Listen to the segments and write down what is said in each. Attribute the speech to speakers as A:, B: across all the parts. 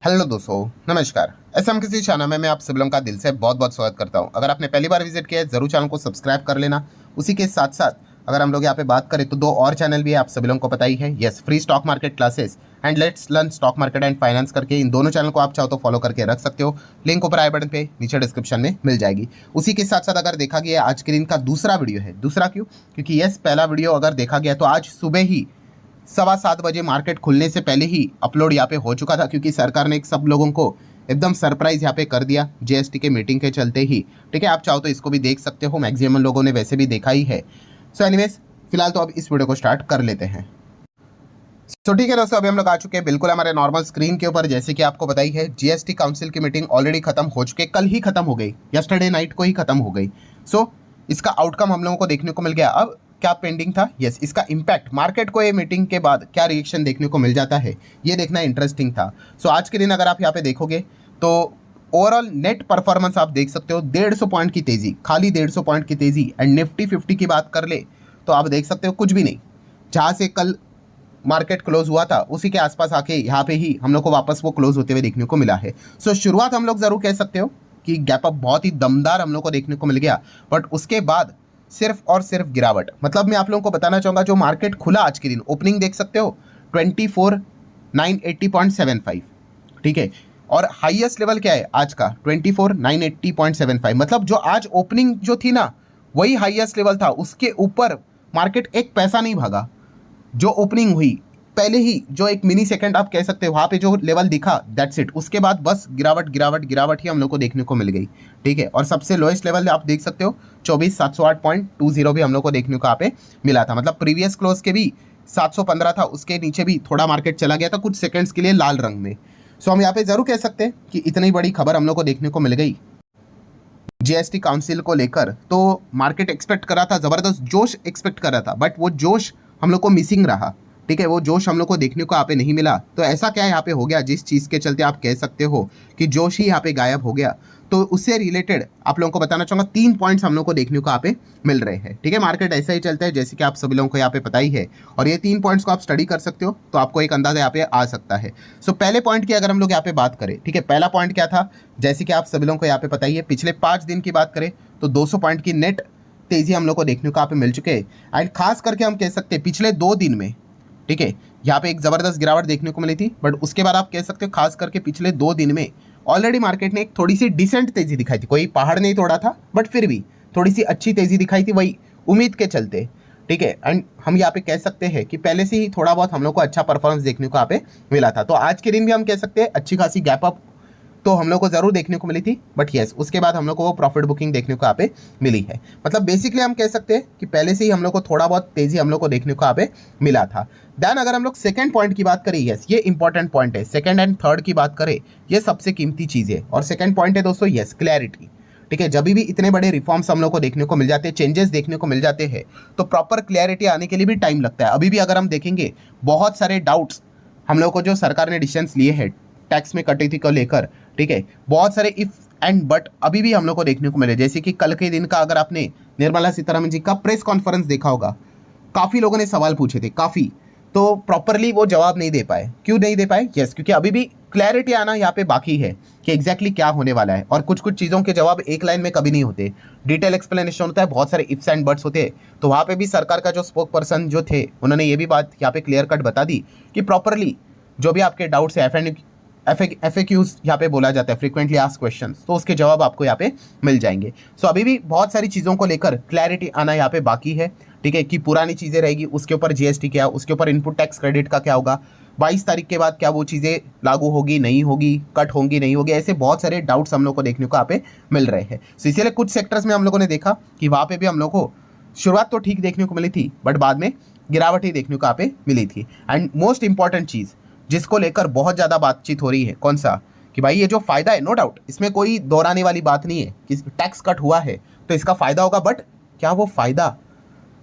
A: Hello दोस्तों, नमस्कार। SM किसी चैनल में मैं आप सभी लोगों का दिल से बहुत बहुत स्वागत करता हूं। अगर आपने पहली बार विजिट किया है जरूर चैनल को सब्सक्राइब कर लेना। उसी के साथ साथ अगर हम लोग यहाँ पे बात करें तो दो और चैनल भी है, आप सभी लोगों को पता ही है। Yes, free stock market classes and let's learn stock market and finance करके इन दोनों चैनल को आप चाहो तो फॉलो करके रख सकते हो। लिंक ऊपर आई बटन पे नीचे डिस्क्रिप्शन में मिल जाएगी। उसी के साथ साथ अगर देखा गया आज के दिन का दूसरा वीडियो है। दूसरा क्यों? क्योंकि यस, पहला वीडियो अगर देखा गया तो आज सुबह ही 7:15 बजे मार्केट खुलने से पहले ही अपलोड यहाँ पे हो चुका था, क्योंकि सरकार ने एक सब लोगों को एकदम सरप्राइज यहाँ पे कर दिया जीएसटी के मीटिंग के चलते ही। ठीक है, आप चाहो तो इसको भी देख सकते हो, मैक्सिमम लोगों ने वैसे भी देखा ही है। सो एनीवेज, फिलहाल तो अब इस वीडियो को स्टार्ट कर लेते हैं। तो ठीक है दोस्तों, अभी हम लोग आ चुके हैं बिल्कुल हमारे नॉर्मल स्क्रीन के ऊपर। जैसे कि आपको बताई है, जीएसटी काउंसिल की मीटिंग ऑलरेडी खत्म हो चुकी है, कल ही खत्म हो गई, यस्टरडे नाइट को ही खत्म हो गई। सो इसका आउटकम हम लोगों को देखने को मिल गया। अब क्या पेंडिंग था? यस, इसका इम्पैक्ट मार्केट को ये मीटिंग के बाद क्या रिएक्शन देखने को मिल जाता है, ये देखना इंटरेस्टिंग था। सो आज के दिन अगर आप यहाँ पे देखोगे तो ओवरऑल नेट परफॉर्मेंस आप देख सकते हो, 150 पॉइंट की तेजी, खाली 150 पॉइंट की तेजी। एंड निफ्टी 50 की बात कर ले तो आप देख सकते हो कुछ भी नहीं। जहाँ से कल मार्केट क्लोज हुआ था उसी के आसपास आके यहाँ पे ही हम लोग को वापस वो क्लोज होते हुए देखने को मिला है। सो शुरुआत हम लोग जरूर कह सकते हो कि गैप अप बहुत ही दमदार हम लोग को देखने को मिल गया, बट उसके बाद सिर्फ और सिर्फ गिरावट। मतलब मैं आप लोगों को बताना चाहूँगा, जो मार्केट खुला आज के दिन, ओपनिंग देख सकते हो 24,980.75। ठीक है, और हाईएस्ट लेवल क्या है आज का? 24,980.75। मतलब जो आज ओपनिंग जो थी ना, वही हाईएस्ट लेवल था। उसके ऊपर मार्केट एक पैसा नहीं भागा। जो ओपनिंग हुई पहले ही, जो एक मिनी सेकंड आप कह सकते हो, वहाँ पे जो लेवल दिखा, दैट्स इट। उसके बाद बस गिरावट गिरावट गिरावट ही हम लोग को देखने को मिल गई। ठीक है, और सबसे लोएस्ट लेवल आप देख सकते हो 24,708.20 भी हम लोग को देखने को यहाँ पे मिला था। मतलब प्रीवियस क्लोज के भी 715 था, उसके नीचे भी थोड़ा मार्केट चला गया था कुछ सेकेंड्स के लिए लाल रंग में। सो हम यहाँ पे जरूर कह सकते हैं कि इतनी बड़ी खबर हम लोग को देखने को मिल गई जीएसटी काउंसिल को लेकर। तो मार्केट एक्सपेक्ट कर रहा था, ज़बरदस्त जोश एक्सपेक्ट कर रहा था, बट वो जोश हम लोग को मिसिंग रहा। ठीक है, वो जोश हम लोग को देखने को यहाँ पे नहीं मिला। तो ऐसा क्या यहाँ पे हो गया जिस चीज़ के चलते आप कह सकते हो कि जोश ही यहाँ पे गायब हो गया? तो उससे रिलेटेड आप लोगों को बताना चाहूँगा, 3 पॉइंट्स हम लोग को देखने को यहाँ पे मिल रहे हैं। ठीक है, मार्केट ऐसा ही चलता है जैसे कि आप सभी लोगों को यहाँ पे पता ही है, और ये 3 पॉइंट्स को आप स्टडी कर सकते हो तो आपको एक अंदाजा यहाँ पे आ सकता है। सो पहले पॉइंट की अगर हम लोग यहाँ पे बात करें, ठीक है, पहला पॉइंट क्या था? जैसे कि आप सभी लोगों को यहाँ पे पता ही है, पिछले 5 दिन की बात करें तो 200 पॉइंट की नेट तेजी हम लोग को देखने को यहाँ पे मिल चुके हैं। एंड खास करके हम कह सकते हैं पिछले 2 दिन में, ठीक है, यहाँ पे एक ज़बरदस्त गिरावट देखने को मिली थी, बट उसके बाद आप कह सकते हो खास करके पिछले 2 दिन में ऑलरेडी मार्केट ने एक थोड़ी सी डिसेंट तेजी दिखाई थी। कोई पहाड़ नहीं तोड़ा था, बट फिर भी थोड़ी सी अच्छी तेजी दिखाई थी, वही उम्मीद के चलते। ठीक है, एंड हम यहाँ पे कह सकते हैं कि पहले से ही थोड़ा बहुत हम लोग को अच्छा परफॉर्मेंस देखने को यहाँ पे मिला था। तो आज के दिन भी हम कह सकते हैं अच्छी खासी गैप अप तो हम लोग को ज़रूर देखने को मिली थी, बट यस, उसके बाद हम लोग को वो प्रॉफिट बुकिंग देखने को यहाँ पे मिली है। मतलब बेसिकली हम कह सकते हैं कि पहले से ही हम लोग को थोड़ा बहुत तेजी हम लोग को देखने को यहाँ पे मिला था। देन अगर हम लोग सेकंड पॉइंट की बात करें, यस, ये इंपॉर्टेंट पॉइंट है। सेकंड एंड थर्ड की बात करें, ये सबसे कीमती चीज़ है। और सेकंड पॉइंट है दोस्तों, यस, क्लैरिटी। ठीक है, जब भी इतने बड़े रिफॉर्म्स हम लोग को देखने को मिल जाते हैं, चेंजेस देखने को मिल जाते हैं, तो प्रॉपर क्लैरिटी आने के लिए भी टाइम लगता है। अभी भी अगर हम देखेंगे, बहुत सारे डाउट्स हम लोग को जो सरकार ने डिसीजंस लिए हैं टैक्स में कटौती को लेकर, ठीक है, बहुत सारे इफ एंड बट अभी भी हम लोग को देखने को मिले। जैसे कि कल के दिन का अगर आपने निर्मला सीतारमण जी का प्रेस कॉन्फ्रेंस देखा होगा, काफ़ी लोगों ने सवाल पूछे थे, काफ़ी, तो प्रॉपरली वो जवाब नहीं दे पाए। क्यों नहीं दे पाए? यस, क्योंकि अभी भी क्लैरिटी आना यहाँ पे बाकी है कि एग्जैक्टली क्या होने वाला है। और कुछ कुछ चीज़ों के जवाब एक लाइन में कभी नहीं होते, डिटेल एक्सप्लेनेशन होता है, बहुत सारे इफ्स एंड बट्स होते हैं। तो वहाँ पे भी सरकार का जो स्पोक पर्सन जो थे, उन्होंने ये भी बात यहाँ पे क्लियर कट बता दी कि प्रॉपरली जो भी आपके डाउट्स है, FAQs यहाँ पे बोला जाता है, फ्रीक्वेंटली आस्क्ड क्वेश्चंस, तो उसके जवाब आपको यहाँ पे मिल जाएंगे। सो अभी भी बहुत सारी चीज़ों को लेकर क्लैरिटी आना यहाँ पे बाकी है। ठीक है, कि पुरानी चीज़ें रहेगी, उसके ऊपर जीएसटी क्या, उसके ऊपर इनपुट टैक्स क्रेडिट का क्या होगा, 22 तारीख के बाद क्या वो चीज़ें लागू होगी नहीं होगी, कट होंगी नहीं होगी, ऐसे बहुत सारे डाउट्स हम लोग को देखने को यहाँ पे मिल रहे हैं। सो इसीलिए कुछ सेक्टर्स में हम लोगों ने देखा कि वहाँ पे भी हम लोग को शुरुआत तो ठीक देखने को मिली थी, बट बाद में गिरावट ही देखने को यहाँ पे मिली थी। एंड मोस्ट इंपॉर्टेंट चीज़ जिसको लेकर बहुत ज़्यादा बातचीत हो रही है, कौन सा? कि भाई ये जो फ़ायदा है, नो डाउट इसमें कोई दोहराने वाली बात नहीं है कि टैक्स कट हुआ है तो इसका फ़ायदा होगा, बट क्या वो फ़ायदा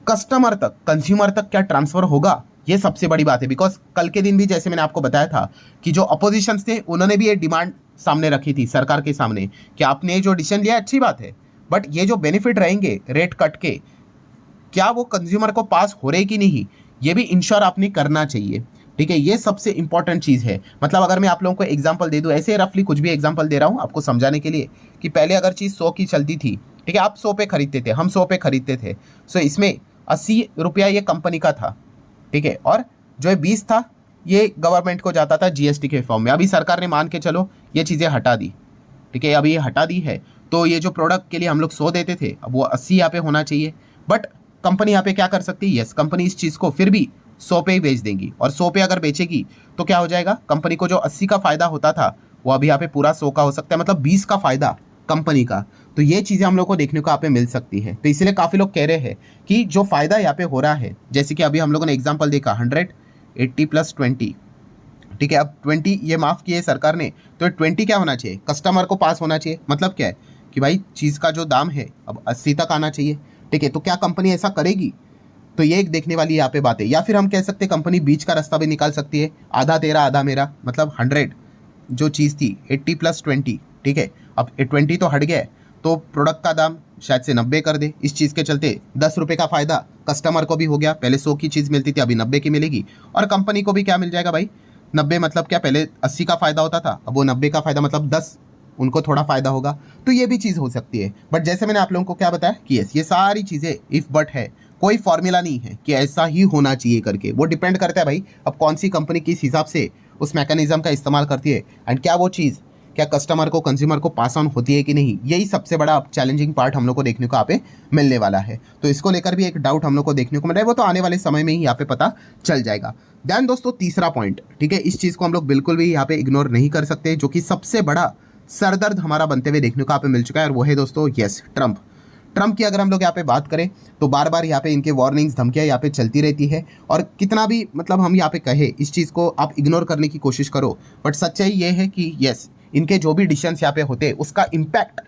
A: कस्टमर तक, कंज्यूमर तक क्या ट्रांसफ़र होगा? ये सबसे बड़ी बात है। बिकॉज कल के दिन भी जैसे मैंने आपको बताया था कि जो अपोजिशंस थे उन्होंने भी ये डिमांड सामने रखी थी सरकार के सामने कि आपने जो डिसीजन लिया अच्छी बात है, बट ये जो बेनिफिट रहेंगे रेट कट के, क्या वो कंज्यूमर को पास हो रहे कि नहीं, ये भी इंश्योर आपने करना चाहिए। ठीक है, ये सबसे इंपॉर्टेंट चीज़ है। मतलब अगर मैं आप लोगों को एग्जांपल दे दूं, ऐसे रफली कुछ भी एग्जांपल दे रहा हूं आपको समझाने के लिए, कि पहले अगर चीज़ 100 की चलती थी, ठीक है, आप 100 पे खरीदते थे, हम 100 पे खरीदते थे, सो इसमें 80 रुपया ये कंपनी का था, ठीक है, और जो 20 था ये गवर्नमेंट को जाता था जीएसटी के फॉर्म में। अभी सरकार ने मान के चलो ये चीज़ें हटा दी, ठीक है, अभी ये हटा दी है, तो ये जो प्रोडक्ट के लिए हम लोग 100 देते थे, अब वो 80 यहाँ पे होना चाहिए। बट कंपनी यहाँ पे क्या कर सकती है, यस, कंपनी इस चीज़ को फिर भी 100 पे ही बेच देंगी, और 100 पे अगर बेचेगी तो क्या हो जाएगा, कंपनी को जो 80 का फायदा होता था वो अभी यहाँ पे पूरा 100 का हो सकता है, मतलब 20 का फायदा कंपनी का। तो ये चीज़ें हम लोग को देखने को यहाँ पे मिल सकती है। तो इसलिए काफ़ी लोग कह रहे हैं कि जो फायदा यहाँ पे हो रहा है, जैसे कि अभी हम लोगों ने एग्जाम्पल देखा 100, 80 प्लस 20, ठीक है, अब 20 ये माफ़ किए सरकार ने, तो 20 क्या होना चाहिए, कस्टमर को पास होना चाहिए। मतलब क्या है कि भाई चीज़ का जो दाम है अब 80 तक आना चाहिए, ठीक है, तो क्या कंपनी ऐसा करेगी, तो ये एक देखने वाली यहाँ पे बात है। या फिर हम कह सकते हैं कंपनी बीच का रास्ता भी निकाल सकती है, आधा तेरा आधा मेरा, मतलब 100 जो चीज़ थी 80 प्लस 20, ठीक है, अब 20 तो हट गया है, तो प्रोडक्ट का दाम शायद से 90 कर दे। इस चीज़ के चलते 10 रुपये का फ़ायदा कस्टमर को भी हो गया, पहले 100 की चीज़ मिलती थी अभी 90 की मिलेगी, और कंपनी को भी क्या मिल जाएगा भाई, 90 मतलब क्या, पहले 80 का फ़ायदा होता था, अब वो 90 का फ़ायदा, मतलब 10 उनको थोड़ा फ़ायदा होगा। तो ये भी चीज़ हो सकती है। बट जैसे मैंने आप लोगों को क्या बताया कि यस, ये सारी चीज़ें इफ़ बट है, कोई फॉर्मूला नहीं है कि ऐसा ही होना चाहिए करके। वो डिपेंड करता है भाई अब कौन सी कंपनी किस हिसाब से उस मैकेनिज्म का इस्तेमाल करती है, एंड क्या वो चीज़ क्या कस्टमर को, कंज्यूमर को पास ऑन होती है कि नहीं। यही सबसे बड़ा चैलेंजिंग पार्ट हम लोग को देखने को यहाँ पे मिलने वाला है। तो इसको लेकर भी एक डाउट हम लोग को देखने को मिल रहा है, वो तो आने वाले समय में ही यहाँ पे पता चल जाएगा। ध्यान दोस्तों, तीसरा पॉइंट, ठीक है, इस चीज़ को हम लोग बिल्कुल भी यहाँ पे इग्नोर नहीं कर सकते, जो कि सबसे बड़ा सरदर्द हमारा बनते हुए देखने को यहाँ पे मिल चुका है, और वो है दोस्तों यस, ट्रंप। ट्रंप की अगर हम लोग यहाँ पे बात करें तो बार बार यहाँ पे इनके वार्निंग्स, धमकियाँ यहाँ पे चलती रहती है, और कितना भी मतलब हम यहाँ पे कहे इस चीज़ को आप इग्नोर करने की कोशिश करो, बट सच्चाई ये है कि यस, इनके जो भी डिसीजंस यहाँ पे होते हैं उसका इम्पैक्ट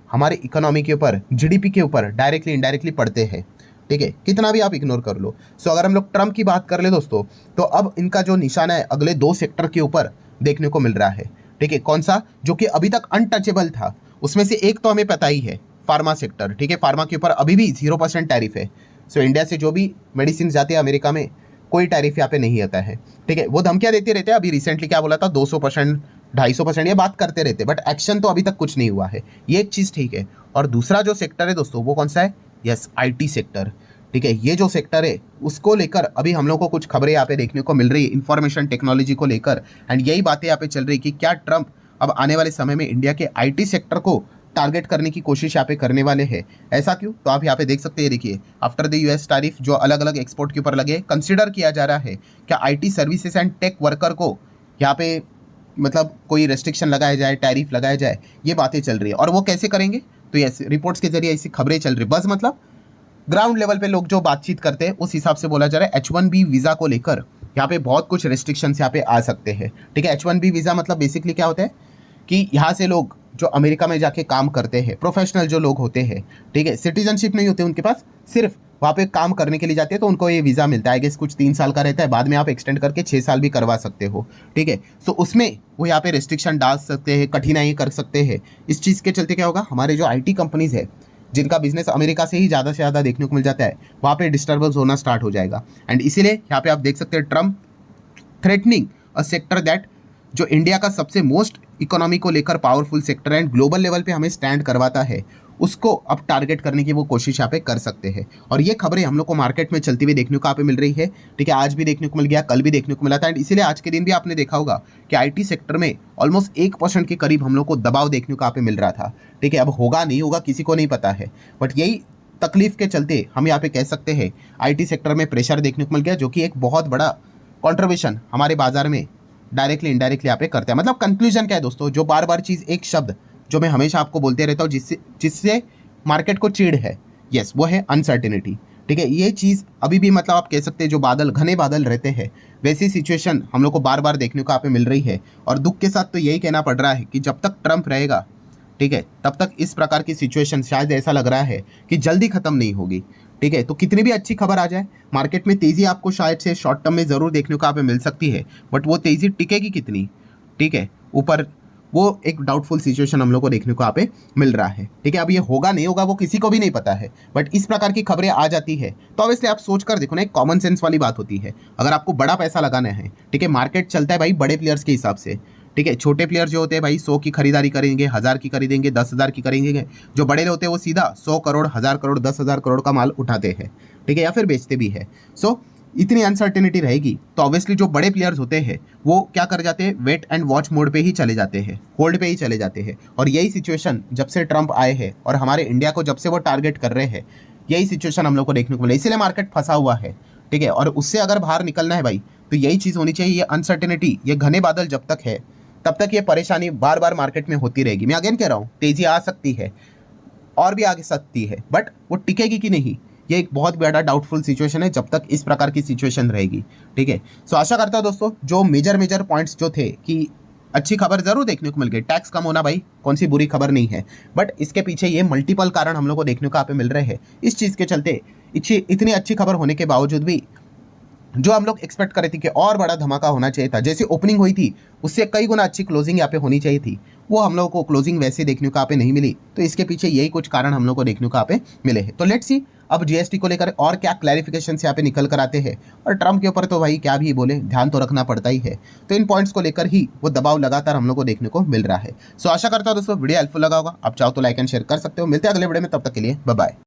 A: हमारे इकोनॉमी के ऊपर, जीडीपी के ऊपर डायरेक्टली इनडायरेक्टली पड़ते हैं, ठीक है, कितना भी आप इग्नोर कर लो। सो अगर हम लोग ट्रंप की बात कर ले दोस्तों, तो अब इनका जो निशाना है अगले 2 सेक्टर के ऊपर देखने को मिल रहा है, ठीक है, कौन सा, जो कि अभी तक अनटचेबल था, उसमें से एक तो हमें पता ही है, फार्मा सेक्टर, ठीक है, फार्मा के ऊपर अभी भी 0% टैरिफ है। सो इंडिया से जो भी मेडिसिन जाते हैं अमेरिका में, कोई टैरिफ यहाँ पे नहीं आता है, ठीक है, वो धमकियाँ देते रहते हैं। अभी रिसेंटली क्या बोला था, 200%, 250%, ये बात करते रहते, बट एक्शन तो अभी तक कुछ नहीं हुआ है। ये एक चीज़ ठीक है। और दूसरा जो सेक्टर है दोस्तों, वो कौन सा है, यस, आईटी सेक्टर, ठीक है, ये जो सेक्टर है उसको लेकर अभी हम लोग को कुछ खबरें यहाँ पे देखने को मिल रही है, इंफॉर्मेशन टेक्नोलॉजी को लेकर, एंड यही बातें यहाँ पे चल रही कि क्या ट्रंप अब आने वाले समय में इंडिया के आईटी सेक्टर को टारगेट करने की कोशिश यहाँ पे करने वाले हैं। ऐसा क्यों, तो आप यहाँ पे देख सकते हैं, देखिए, आफ्टर द यूएस टैरिफ जो अलग अलग एक्सपोर्ट के ऊपर लगे, कंसिडर किया जा रहा है क्या IT services and tech worker को यहाँ पे मतलब कोई रेस्ट्रिक्शन लगाया जाए, टैरिफ लगाया जाए, ये बातें चल रही है। और वो कैसे करेंगे, तो यस, रिपोर्ट्स के जरिए ऐसी खबरें चल रही, बस मतलब ग्राउंड लेवल पे लोग जो बातचीत करते हैं उस हिसाब से बोला जा रहा है H1B वीज़ा को लेकर यहाँ पे बहुत कुछ रेस्ट्रिक्शंस यहाँ पे आ सकते हैं, ठीक है। H1B वीज़ा मतलब बेसिकली क्या होता है कि यहाँ से लोग जो अमेरिका में जाके काम करते हैं, प्रोफेशनल जो लोग होते हैं, ठीक है, सिटीजनशिप नहीं होते उनके पास, सिर्फ वहाँ पे काम करने के लिए जाते हैं, तो उनको ये वीज़ा मिलता है, गेस कुछ 3 साल का रहता है, बाद में आप एक्सटेंड करके 6 साल भी करवा सकते हो, ठीक है। सो उसमें वो यहाँ पे रेस्ट्रिक्शन डाल सकते हैं, कठिनाई कर सकते हैं। इस चीज़ के चलते क्या होगा, हमारे जो IT कंपनीज़ है जिनका बिजनेस अमेरिका से ही ज़्यादा से ज़्यादा देखने को मिल जाता है, वहाँ पे डिस्टर्बेंस होना स्टार्ट हो जाएगा। एंड इसीलिए यहाँ पे आप देख सकते हैं Trump threatening a sector that, जो इंडिया का सबसे मोस्ट इकोनॉमी को लेकर powerful sector and global level पे हमें स्टैंड करवाता है, उसको अब टारगेट करने की वो कोशिश यहाँ पे कर सकते हैं। और ये खबरें हम लोग को मार्केट में चलती हुई देखने को यहाँ पे मिल रही है, ठीक है, आज भी देखने को मिल गया, कल भी देखने को मिला था। एंड इसीलिए आज के दिन भी आपने देखा होगा कि IT सेक्टर में ऑलमोस्ट 1% के करीब हम लोग को दबाव देखने को यहाँ पे मिल रहा था, ठीक है। अब होगा नहीं होगा किसी को नहीं पता है, बट यही तकलीफ के चलते हम यहाँ पे कह सकते हैं IT सेक्टर में प्रेशर देखने को मिल गया, जो कि एक बहुत बड़ा कॉन्ट्रीब्यूशन हमारे बाजार में डायरेक्टली इनडायरेक्टली यहाँ पे करते हैं। मतलब कंक्लूजन क्या है दोस्तों, जो बार बार चीज़, एक शब्द जो मैं हमेशा आपको बोलते रहता हूँ, जिससे मार्केट को चिढ़ है, यस, वो है अनसर्टेनिटी, ठीक है। ये चीज़ अभी भी मतलब आप कह सकते हैं जो बादल, घने बादल रहते हैं, वैसी सिचुएशन हम लोग को बार बार देखने को यहाँ पे मिल रही है। और दुख के साथ तो यही कहना पड़ रहा है कि जब तक ट्रंप रहेगा, ठीक है, तब तक इस प्रकार की सिचुएशन शायद ऐसा लग रहा है कि जल्दी ख़त्म नहीं होगी, ठीक है। तो कितनी भी अच्छी खबर आ जाए, मार्केट में तेज़ी आपको शायद से शॉर्ट टर्म में ज़रूर देखने को यहाँ पे मिल सकती है, बट वो तेज़ी टिकेगी कितनी, ठीक है, ऊपर वो एक डाउटफुल सिचुएशन हम लोग को देखने को यहाँ पे मिल रहा है। ठीक है, अब ये होगा नहीं होगा वो किसी को भी नहीं पता है, बट इस प्रकार की खबरें आ जाती है तो ऑब्वियसली आप सोच कर देखो ना, एक कॉमन सेंस वाली बात होती है। अगर आपको बड़ा पैसा लगाना है, ठीक है, मार्केट चलता है भाई बड़े प्लेयर्स के हिसाब से। ठीक है, छोटे प्लेयर जो होते हैं भाई 100 की खरीदारी करेंगे, 1000 की खरीदेंगे, 10,000 की करेंगे। जो बड़े होते हैं वो सीधा 100 करोड़, 1000 करोड़, 10,000 करोड़ का माल उठाते हैं। ठीक है, या फिर बेचते भी है। सो इतनी अनसर्टेनिटी रहेगी तो ऑब्वियसली जो बड़े प्लेयर्स होते हैं वो क्या कर जाते हैं, वेट एंड वॉच मोड पे ही चले जाते हैं, होल्ड पे ही चले जाते हैं। और यही सिचुएशन जब से ट्रंप आए हैं और हमारे इंडिया को जब से वो टारगेट कर रहे हैं, यही सिचुएशन हम लोग को देखने को मिला, इसीलिए मार्केट फंसा हुआ है। ठीक है, और उससे अगर बाहर निकलना है भाई तो यही चीज़ होनी चाहिए। ये अनसर्टेनिटी, ये घने बादल जब तक है तब तक ये परेशानी बार बार मार्केट में होती रहेगी। मैं अगेन कह रहा हूँ, तेजी आ सकती है और भी आ सकती है, बट वो टिकेगी कि नहीं, ये एक बहुत बड़ा डाउटफुल सिचुएशन है जब तक इस प्रकार की सिचुएशन रहेगी। ठीक है, सो आशा करता हूँ दोस्तों जो मेजर पॉइंट्स जो थे कि अच्छी खबर जरूर देखने को मिल गई, टैक्स कम होना भाई कौन सी बुरी खबर नहीं है, बट इसके पीछे ये मल्टीपल कारण हम लोग को देखने को यहाँ पे मिल रहे हैं। इस चीज़ के चलते इतनी अच्छी खबर होने के बावजूद भी जो हम लोग एक्सपेक्ट कर रहे थे कि और बड़ा धमाका होना चाहिए था, जैसे ओपनिंग हुई थी उससे कई गुना अच्छी क्लोजिंग यहाँ पे होनी चाहिए थी, वो हम लोगों को क्लोजिंग वैसे देखने को यहाँ पे नहीं मिली। तो इसके पीछे यही कुछ कारण हम लोग को देखने को यहाँ पे मिले हैं। तो लेट्स सी अब जीएसटी को लेकर और क्या क्लैरिफिकेशन यहाँ पे निकल कर आते हैं। और ट्रम्प के ऊपर तो भाई क्या भी बोले, ध्यान तो रखना पड़ता ही है। तो इन पॉइंट्स को लेकर ही वो दबाव लगातार हम लोग को देखने को मिल रहा है। सो आशा करता हूँ दोस्तों वीडियो हेल्पफुल लगा होगा। आप चाहो तो लाइक एंड शेयर कर सकते हो। मिलते हैं अगले वीडियो में, तब तक के लिए बाय बाय।